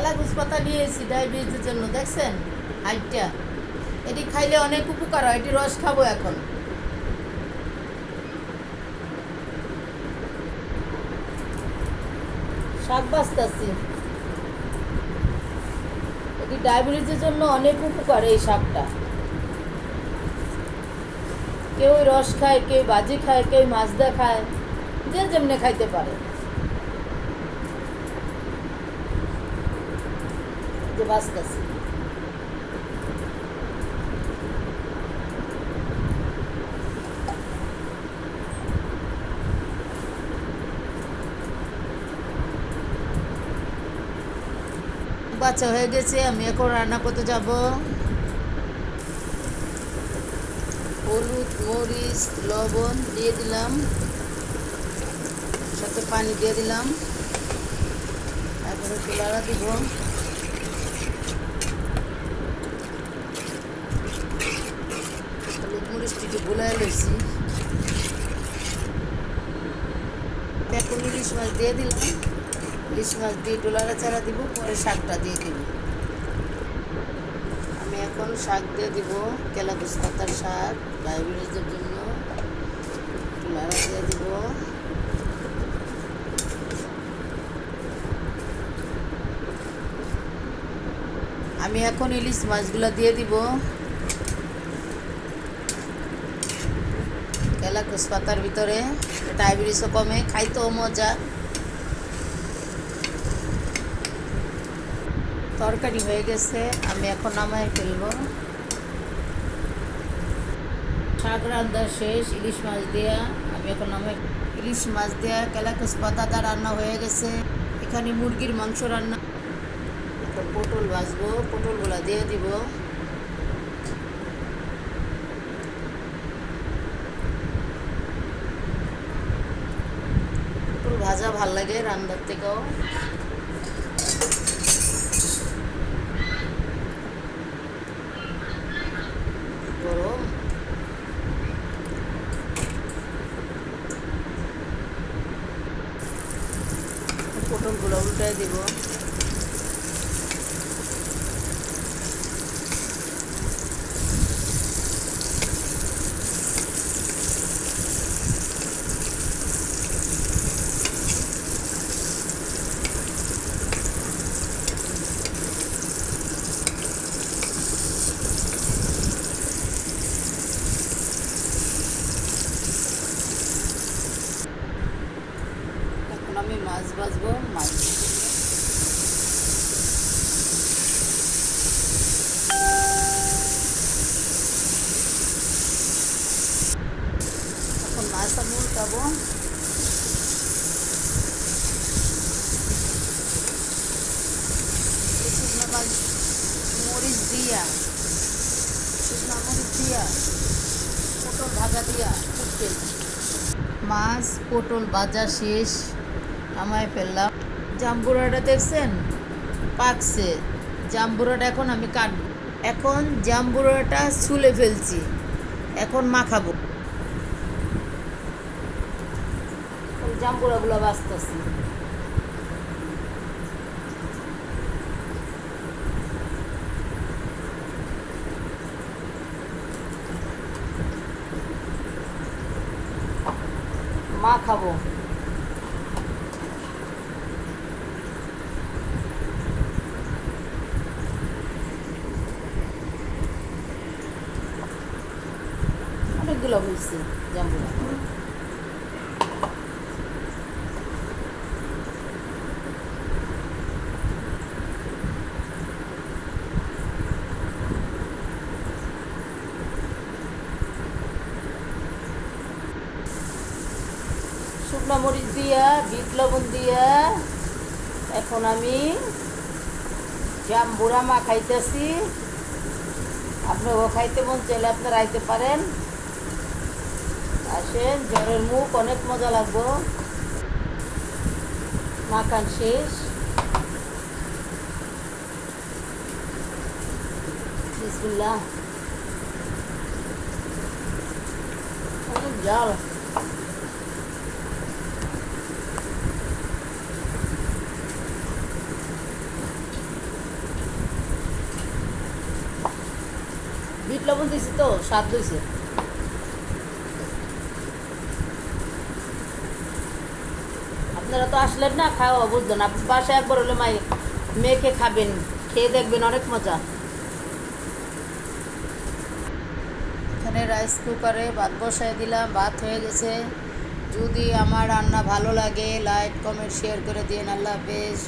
কেলাকুচ পাতা নিয়েছি ডায়াবেটিসের জন্য, দেখছেন হাইটটা। এটি খাইলে অনেক উপকার হয়, এটি রস খাবো এখন। শাক বাঁচতেছি, এটি ডায়াবেটিসের জন্য অনেক উপকার এই শাকটা। কেউ রস খায়, কেউ ভাজি খায়, কেউ মাছ দিয়ে খায়, যে যেমনি খাইতে পারে। যে বাঁচতেছি বাচ্চা হয়ে গেছে, আমি এখন রান্না করতে যাব। হলুদ, মরিচ, লবণ দিয়ে দিলাম, সাথে পানি দিয়ে দিলাম। তারপরে চুলাটা দিব। হলুদ মরিচটিকে গুলাই লইছি। এখন ইলিশ মাছ দিয়ে দিলাম। ইলিশ মাছ দিয়ে ডোলারা চারা দিব, পরে শাকটা দিয়ে দিব। আমি এখন শাক দিয়ে দিব, কেলাকুচ পাতার শাক, ডায়াবেটিসের জন্য। ডোলারা দিয়ে দিব। আমি এখন ইলিশ মাছগুলো দিয়ে দিব কেলাকুচ পাতার ভিতরে। ডায়াবেটিসও কমে, খাইতেও মজা। তরকারি হয়ে গেছে, আমি এখন নামায় ফেলব। শাক রান্না শেষ, ইলিশ মাছ দেওয়া। আমি এখন নামায়, ইলিশ মাছ দেওয়া কেলাকুচ পাতাটা রান্না হয়ে গেছে। এখানে মুরগির মাংস রান্না। এখন পটল ভাজবো, পটলগুলা দিয়ে দিব। পটল ভাজা ভাল লাগে রান্নার থেকেও। গরম পটলগুলো উল্টাই দিব। এখন আমি মাছ ভাজবো। মাছ এখন মাছ আমি উল্টাবো। শুকনো মরিচ দিয়া, শুকনো মরিচ দিয়া, পটল ভাজা দিয়া ফুটবে। মাছ পটল ভাজা শেষ, নামায় ফেললাম। জাম্বুরাটা দেখছেন পাকছে। জাম্বুরাটা এখন আমি কাটবো। এখন জাম্বুরাটা ছুলে ফেলছি, এখন মাখাবো। জাম্বুরাগুলো বাঁচতেছি। মাখাবো। অনেকগুলো হয়েছে জাম্বুরা। শুকনো মরিচ দিয়া, বিট লবণ দিয়া এখন আমি জাম্বুরা মাখাইতেছি। আপনারাও খাইতে মন চাইলে আপনারা আইতে পারেন, আসেন। জ্বরের মুখ অনেক মজা লাগবো। মাখান শেষ। বিসমিল্লাহ। অনেক জাল। লবণ দিছি তো স্বাদ হয়েছে। আপনারা তো আসলেন না, খাওয়া বুঝলেন। আপনি বাসায় একবার হলে মেয়েকে খাবেন, খেয়ে দেখবেন অনেক মজা। এখানে রাইস কুকারে ভাত বসায় দিলাম, ভাত হয়ে গেছে। যদি আমার রান্না ভালো লাগে লাইক কমেন্ট শেয়ার করে দিন। আল্লাহ হাফেজ।